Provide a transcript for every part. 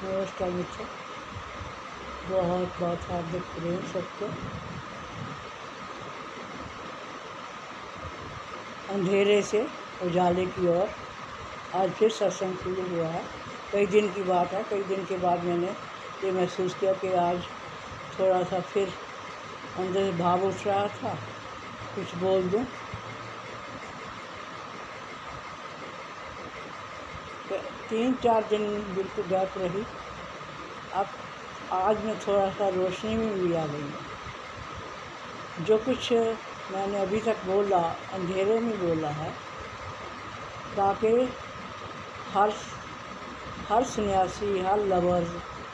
नमस्कार मित्रों, बहुत बहुत हार्दिक प्रेम सबको। अंधेरे से उजाले की ओर आज फिर सत्संग शुरू हुआ है। कई दिन की बात है, कई दिन के बाद मैंने ये महसूस किया कि आज थोड़ा सा फिर अंदर से भाव उठ रहा था, कुछ बोल दूं। 3-4 दिन बिल्कुल गैप रही। अब आज में थोड़ा सा रोशनी में भी आ गई है। जो कुछ मैंने अभी तक बोला अंधेरे में बोला है, ताकि हर सन्यासी, हर लवर,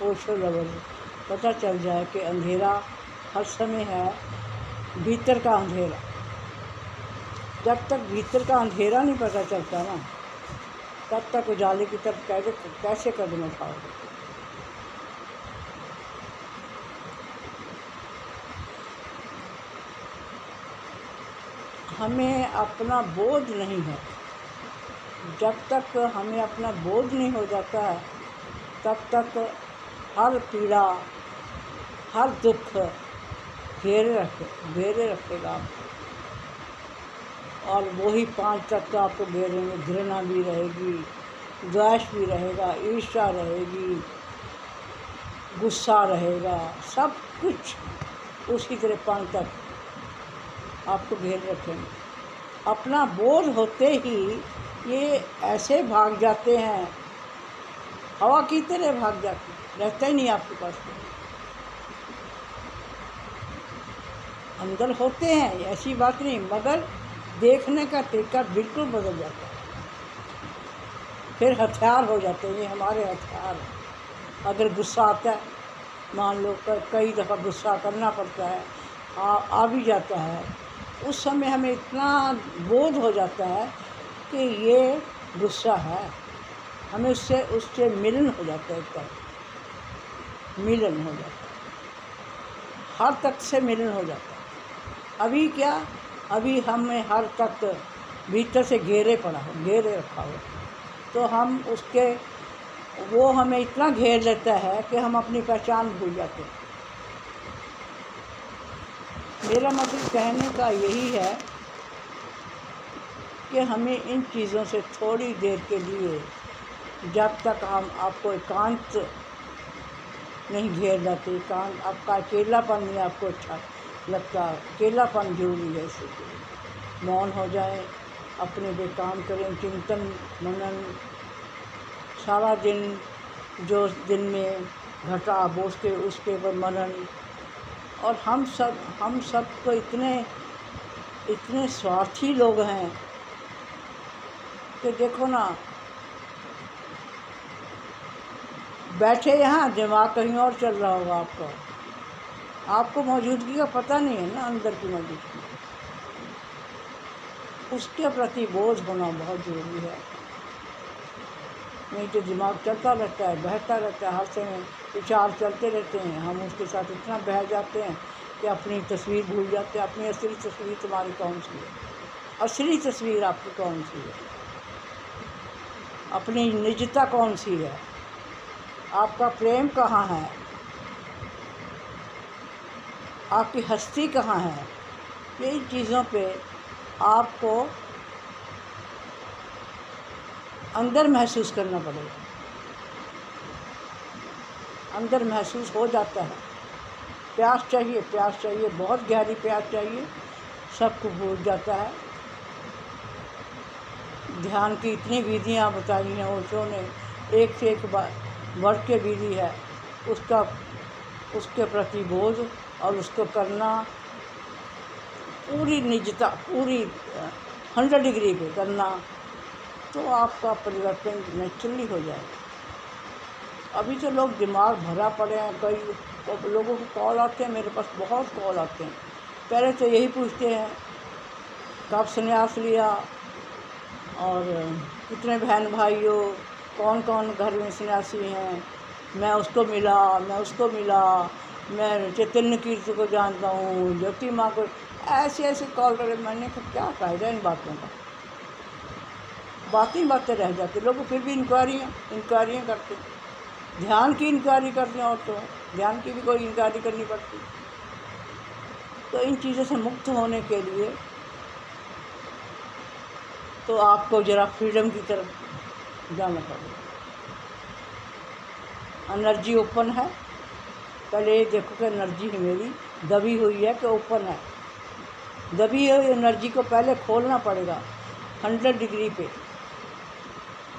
ओशो लवर पता चल जाए कि अंधेरा हर समय है, भीतर का अंधेरा। जब तक भीतर का अंधेरा नहीं पता चलता ना, तब तक उजाले की तरफ कैसे कदम उठाओगे। हमें अपना बोध नहीं है। जब तक हमें अपना बोध नहीं हो जाता है, तब तक हर पीड़ा, हर दुख घेरे रखेगा आपको। और वही 5 तत्व आपको घेरेंगे। घृणा भी रहेगी, द्वेष भी रहेगा, ईर्ष्या रहेगी, गुस्सा रहेगा, सब कुछ उसी तरह 5 तत्व आपको घेर रखेंगे। अपना बोध होते ही ये ऐसे भाग जाते हैं, हवा की तरह भाग जाते हैं, रहता ही नहीं आपके पास। अंदर होते हैं, ऐसी बात नहीं, मगर देखने का तरीका बिल्कुल बदल जाता है। फिर हथियार हो जाते हैं, ये हमारे हथियार हैं। अगर गुस्सा आता है, मान लो कई दफ़ा गुस्सा करना पड़ता है, आ भी जाता है, उस समय हमें इतना बोध हो जाता है कि ये गुस्सा है। हमें उससे मिलन हो जाता है, एकदम मिलन हो जाता है, हर तक से मिलन हो जाता है। अभी क्या, अभी हमें हर तक भीतर से घेरे रखा हो, तो हम वो हमें इतना घेर लेता है कि हम अपनी पहचान भूल जाते हैं। मेरा मतलब कहने का यही है कि हमें इन चीज़ों से थोड़ी देर के लिए, जब तक हम आपको एकांत नहीं घेर जाते, एकांत आपका अकेलापन नहीं आपको अच्छा लगता, अकेलापन जरूरी है। इसलिए मौन हो जाए, अपने पे काम करें, चिंतन मनन सारा दिन, जो दिन में घटा वो उसके ऊपर मनन। और हम सब तो इतने स्वार्थी लोग हैं कि देखो ना, बैठे यहाँ दिमाग कहीं और चल रहा होगा आपको मौजूदगी का पता नहीं है ना, अंदर की मौजूदगी। उसके प्रति बोध होना बहुत ज़रूरी है। नहीं तो दिमाग चलता रहता है, बहता रहता है, हर समय विचार चलते रहते हैं। हम उसके साथ इतना बह जाते हैं कि अपनी तस्वीर भूल जाते हैं। अपनी असली तस्वीर तुम्हारी कौन सी है? असली तस्वीर आपकी कौन सी है? अपनी निजता कौन सी है? आपका प्रेम कहाँ है? आपकी हस्ती कहाँ है? ये चीज़ों पे आपको अंदर महसूस करना पड़ेगा। अंदर महसूस हो जाता है। प्यास चाहिए, बहुत गहरी प्यास चाहिए, सबको भूल जाता है। ध्यान की इतनी विधियाँ बताई हैं ओशो ने, एक से एक बढ़ के विधि है। उसके प्रति बोध और उसको करना पूरी निजता, पूरी 100 डिग्री पे करना, तो आपका परिवर्तन नेचुरली हो जाएगा। अभी तो लोग दिमाग भरा पड़े हैं। कई लोगों को कॉल आते हैं, मेरे पास बहुत कॉल आते हैं। पहले तो यही पूछते हैं कब संन्यास लिया, और कितने बहन भाई हो, कौन कौन घर में सन्यासी हैं, मैं उसको मिला, मैं चैतन्य कीर्ति को जानता हूँ, ज्योति माँ को, ऐसे कॉल करे। मैंने कहा क्या फ़ायदा इन बातों का, बातें रह जाती। लोग फिर भी इंक्वायरियाँ करते हैं। ध्यान की इंक्वायरी करते हैं, और तो ध्यान की भी कोई इंक्वायरी करनी पड़ती। तो इन चीज़ों से मुक्त होने के लिए तो आपको ज़रा फ्रीडम की तरफ जाना पड़ेगा। एनर्जी ओपन है, पहले ये देखो कि एनर्जी मेरी दबी हुई है कि ओपन है। दबी हुई एनर्जी को पहले खोलना पड़ेगा 100 डिग्री पे।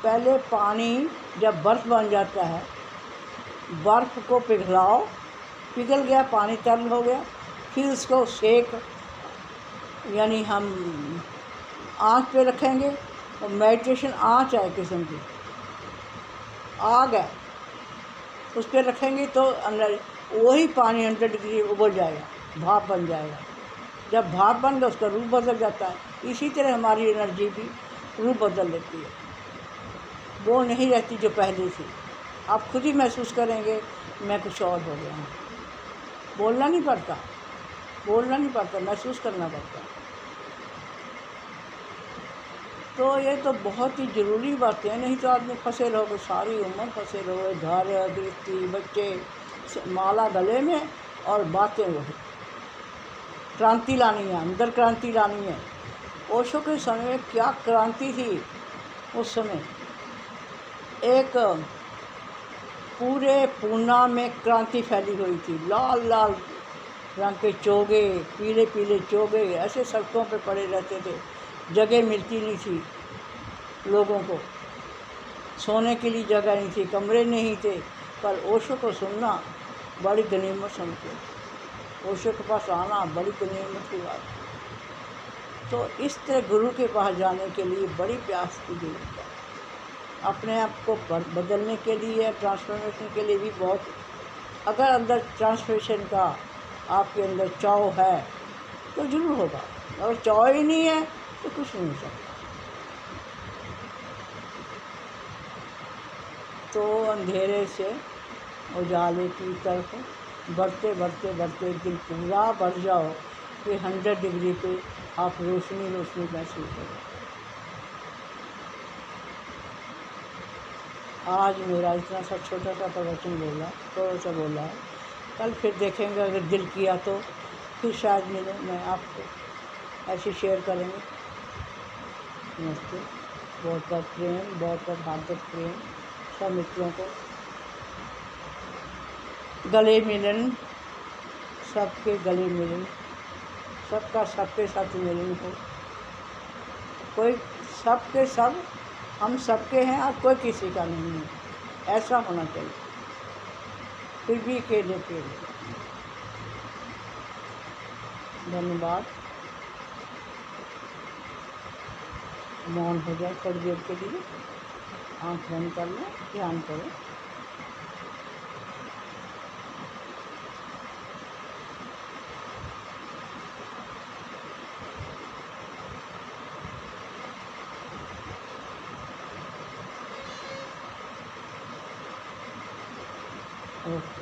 पहले पानी जब बर्फ़ बन जाता है, बर्फ़ को पिघलाओ, पिघल गया, पानी तरल हो गया, फिर उसको सेक यानी हम आँच पे रखेंगे, और मेडिटेशन आँच है किस्म की, आग है, उस पर रखेंगे तो अंदर वही पानी 100 डिग्री उबल जाएगा, भाप बन जाएगा। जब भाप बन गया उसका रूप बदल जाता है। इसी तरह हमारी एनर्जी भी रूप बदल लेती है, वो नहीं रहती जो पहले थी। आप खुद ही महसूस करेंगे मैं कुछ और हो गया हूँ। बोलना नहीं पड़ता, बोलना नहीं पड़ता, महसूस करना पड़ता। तो ये तो बहुत ही ज़रूरी बातें हैं, नहीं तो आदमी फंसे रहोगे, सारी उम्र फंसे रहोगे, घर गृहस्थी बच्चे माला गले में और बातें वही। क्रांति लानी है, अंदर क्रांति लानी है। ओशो के समय में क्या क्रांति थी उस समय, एक पूरे पूना में क्रांति फैली हुई थी। लाल लाल रंग के चोगे, पीले पीले चोगे ऐसे सड़कों पे पड़े रहते थे, जगह मिलती नहीं थी लोगों को, सोने के लिए जगह नहीं थी, कमरे नहीं थे। पर ओशो को सुनना बड़ी गनीमत समझो, ओशो के पास आना बड़ी गनीमत की बात। तो इस तरह गुरु के पास जाने के लिए बड़ी प्यास की जरूरत है। अपने आप को बदलने के लिए, ट्रांसफॉर्मेशन के लिए भी बहुत, अगर अंदर ट्रांसफॉर्मेशन का आपके अंदर चाव है तो ज़रूर होगा, अगर चाव ही नहीं है तो कुछ नहीं हो सकता। तो अंधेरे से उजाले की तरफ बढ़ते बढ़ते बढ़ते एक दिन पूरा बढ़ जाओ कि 100 डिग्री पे आप रोशनी रोशनी महसूस करो। आज मेरा इतना सा छोटा सा प्रवचन बोला, थोड़ा सा बोला है, कल फिर देखेंगे, अगर दिल किया तो फिर शायद मिले, मैं आपको ऐसे शेयर करेंगे। नमस्ते, बहुत बहुत प्रेम, बहुत बहुत हार्दिक प्रेम सब मित्रों को। गले मिलन, सबके गले मिलन, सबका सबके साथ मिलन हो, कोई सबके सब, हम सबके हैं और कोई किसी का नहीं है, ऐसा होना चाहिए। फिर भी अकेले अकेले। धन्यवाद। मौन हो जाए थोड़ी देर के लिए, आँख बंद कर लो, ध्यान करो। ओके।